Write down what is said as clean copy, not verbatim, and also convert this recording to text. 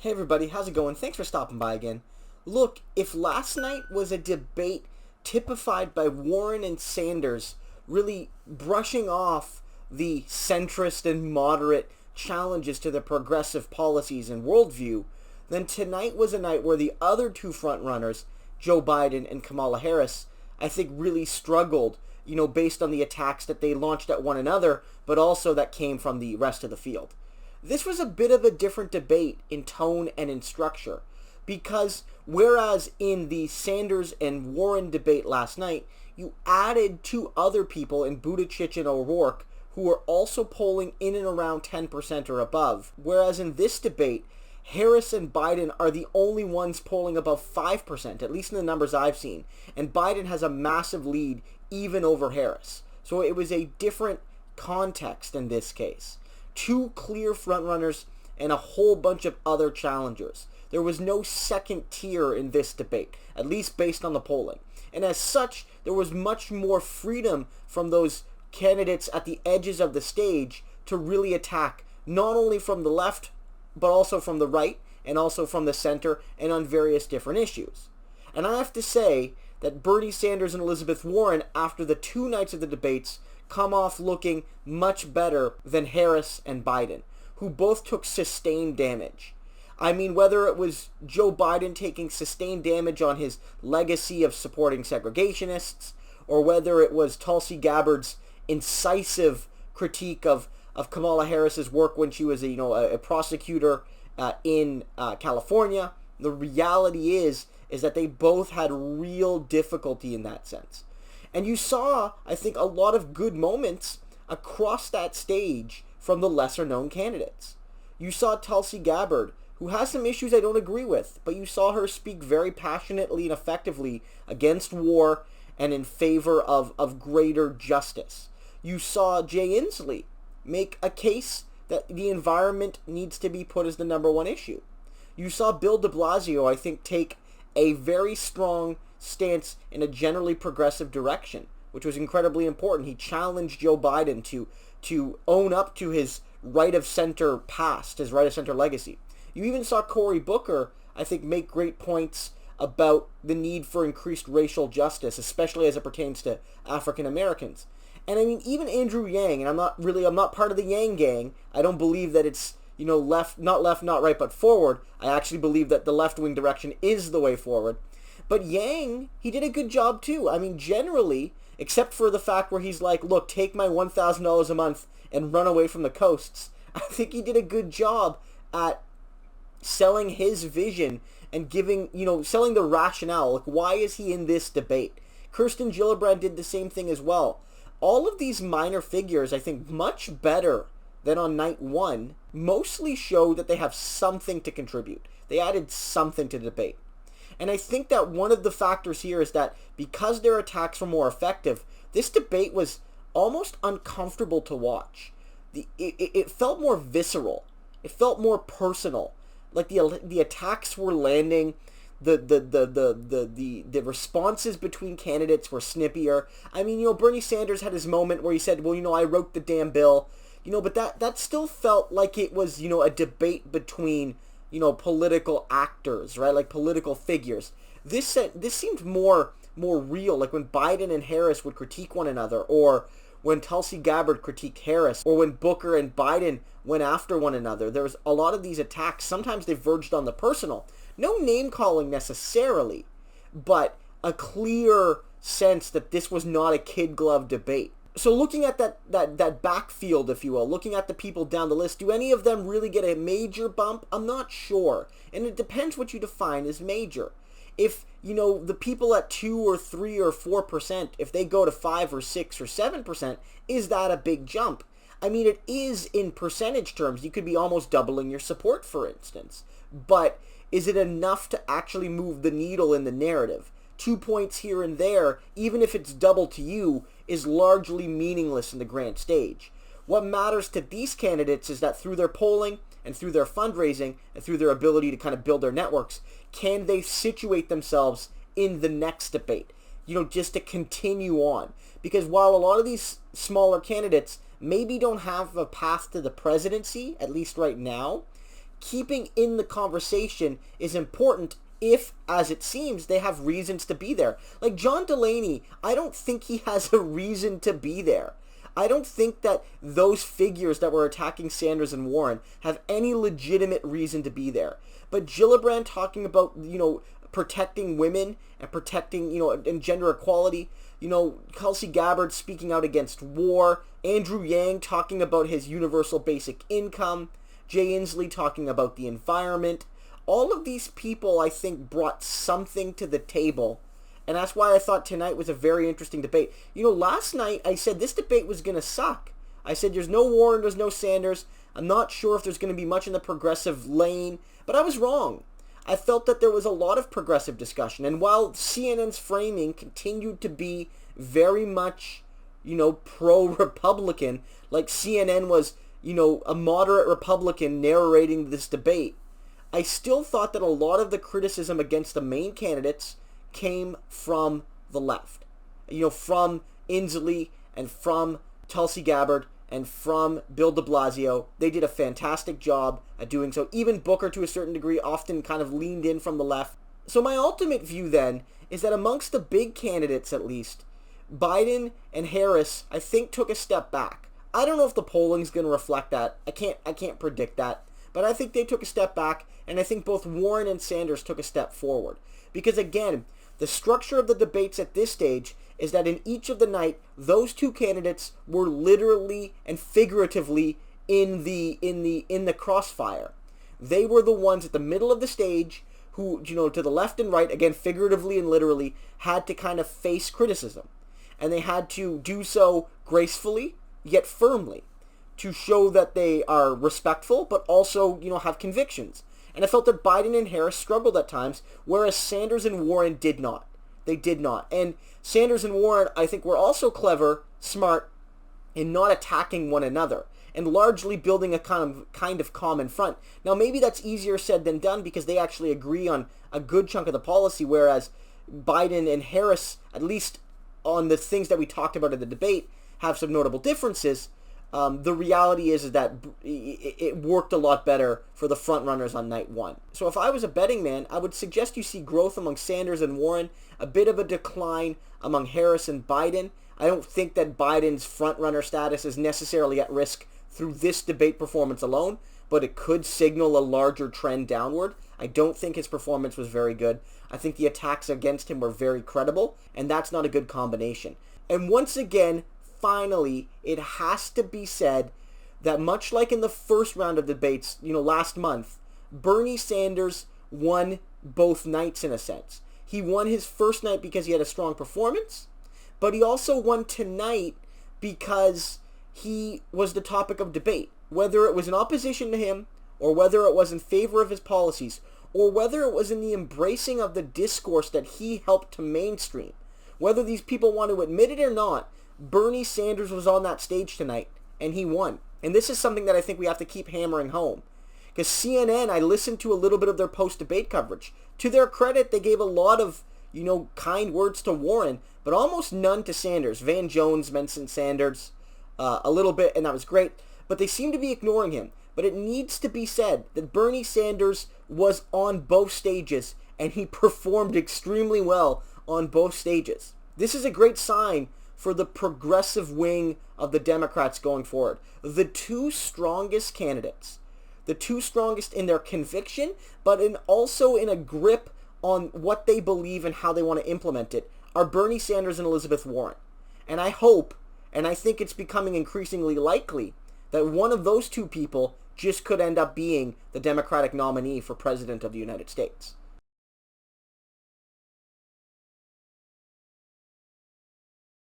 Hey everybody, how's it going? Thanks for stopping by again. Look, if last night was a debate typified by Warren and Sanders really brushing off the centrist and moderate challenges to the progressive policies and worldview, then tonight was a night where the other two frontrunners, Joe Biden and Kamala Harris, I think really struggled, based on the attacks that they launched at one another, but also that came from the rest of the field. This was a bit of a different debate in tone and in structure, because whereas in the Sanders and Warren debate last night, you added two other people in Buttigieg and O'Rourke who were also polling in and around 10% or above, whereas in this debate, Harris and Biden are the only ones polling above 5%, at least in the numbers I've seen, and Biden has a massive lead even over Harris. So it was a different context in this case. Two clear frontrunners and a whole bunch of other challengers. There was no second tier in this debate, at least based on the polling. And as such, there was much more freedom from those candidates at the edges of the stage to really attack, not only from the left, but also from the right, and also from the center, and on various different issues. And I have to say that Bernie Sanders and Elizabeth Warren, after the two nights of the debates, come off looking much better than Harris and Biden, who both took sustained damage. I mean, whether it was Joe Biden taking sustained damage on his legacy of supporting segregationists, or whether it was Tulsi Gabbard's incisive critique of Kamala Harris's work when she was a prosecutor in California, the reality is that they both had real difficulty in that sense. And you saw, I think, a lot of good moments across that stage from the lesser-known candidates. You saw Tulsi Gabbard, who has some issues I don't agree with, but you saw her speak very passionately and effectively against war and in favor of greater justice. You saw Jay Inslee make a case that the environment needs to be put as the number one issue. You saw Bill de Blasio, I think, take a very strong stance in a generally progressive direction, which was incredibly important. He challenged Joe Biden to own up to his right-of-center past, his right-of-center legacy. You even saw Cory Booker, I think, make great points about the need for increased racial justice, especially as it pertains to African Americans. And I mean, even Andrew Yang, and I'm not part of the Yang gang. I don't believe that it's, left, not right, but forward. I actually believe that the left-wing direction is the way forward. But Yang, he did a good job too. I mean, generally, except for the fact where he's like, look, take my $1,000 a month and run away from the coasts. I think he did a good job at selling his vision and giving, selling the rationale. Like, why is he in this debate? Kirsten Gillibrand did the same thing as well. All of these minor figures, I think, much better than on night one, mostly show that they have something to contribute. They added something to the debate. And I think that one of the factors here is that because their attacks were more effective, this debate was almost uncomfortable to watch. It felt more visceral. It felt more personal. Like the attacks were landing. The responses between candidates were snippier. I mean, Bernie Sanders had his moment where he said, well, I wrote the damn bill. But that still felt like it was, a debate between political actors, right? Like political figures. This seemed more real, like when Biden and Harris would critique one another, or when Tulsi Gabbard critiqued Harris, or when Booker and Biden went after one another. There was a lot of these attacks. Sometimes they verged on the personal. No name calling necessarily, but a clear sense that this was not a kid glove debate. So looking at that backfield, if you will, looking at the people down the list, do any of them really get a major bump? I'm not sure. And it depends what you define as major. If, the people at 2 or 3 or 4%, if they go to 5 or 6 or 7%, is that a big jump? I mean, it is in percentage terms. You could be almost doubling your support, for instance. But is it enough to actually move the needle in the narrative? 2 points here and there, even if it's double to you, is largely meaningless in the grand stage. What matters to these candidates is that through their polling and through their fundraising and through their ability to kind of build their networks, can they situate themselves in the next debate? Just to continue on. Because while a lot of these smaller candidates maybe don't have a path to the presidency, at least right now, keeping in the conversation is important if, as it seems, they have reasons to be there. Like John Delaney, I don't think he has a reason to be there. I don't think that those figures that were attacking Sanders and Warren have any legitimate reason to be there. But Gillibrand talking about, protecting women and protecting, and gender equality, Tulsi Gabbard speaking out against war, Andrew Yang talking about his universal basic income, Jay Inslee talking about the environment. All of these people, I think, brought something to the table. And that's why I thought tonight was a very interesting debate. Last night I said this debate was going to suck. I said there's no Warren, there's no Sanders. I'm not sure if there's going to be much in the progressive lane. But I was wrong. I felt that there was a lot of progressive discussion. And while CNN's framing continued to be very much, pro-Republican, like CNN was, a moderate Republican narrating this debate, I still thought that a lot of the criticism against the main candidates came from the left. From Inslee and from Tulsi Gabbard and from Bill de Blasio. They did a fantastic job at doing so. Even Booker, to a certain degree, often kind of leaned in from the left. So my ultimate view then is that amongst the big candidates, at least, Biden and Harris, I think, took a step back. I don't know if the polling's going to reflect that. I can't predict that. But I think they took a step back, and I think both Warren and Sanders took a step forward. Because again, the structure of the debates at this stage is that in each of the night, those two candidates were literally and figuratively in the crossfire. They were the ones at the middle of the stage who, to the left and right, again, figuratively and literally, had to kind of face criticism. And they had to do so gracefully, yet firmly, to show that they are respectful, but also, have convictions. And I felt that Biden and Harris struggled at times, whereas Sanders and Warren did not. They did not. And Sanders and Warren, I think, were also clever, smart, in not attacking one another, and largely building a kind of common front. Now, maybe that's easier said than done because they actually agree on a good chunk of the policy, whereas Biden and Harris, at least on the things that we talked about in the debate, have some notable differences. The reality is that it worked a lot better for the front runners on night one. So if I was a betting man, I would suggest you see growth among Sanders and Warren, a bit of a decline among Harris and Biden. I don't think that Biden's front runner status is necessarily at risk through this debate performance alone, but it could signal a larger trend downward. I don't think his performance was very good. I think the attacks against him were very credible, and that's not a good combination. And once again, finally, it has to be said that much like in the first round of debates, last month, Bernie Sanders won both nights in a sense. He won his first night because he had a strong performance, but he also won tonight because he was the topic of debate. Whether it was in opposition to him, or whether it was in favor of his policies, or whether it was in the embracing of the discourse that he helped to mainstream. Whether these people want to admit it or not, Bernie Sanders was on that stage tonight, and he won. And this is something that I think we have to keep hammering home. Because CNN, I listened to a little bit of their post-debate coverage. To their credit, they gave a lot of, kind words to Warren, but almost none to Sanders. Van Jones mentioned Sanders a little bit, and that was great. But they seem to be ignoring him. But it needs to be said that Bernie Sanders was on both stages, and he performed extremely well on both stages. This is a great sign for the progressive wing of the Democrats going forward. The two strongest candidates, the two strongest in their conviction, but also in a grip on what they believe and how they want to implement it, are Bernie Sanders and Elizabeth Warren. And I hope, and I think it's becoming increasingly likely, that one of those two people just could end up being the Democratic nominee for President of the United States.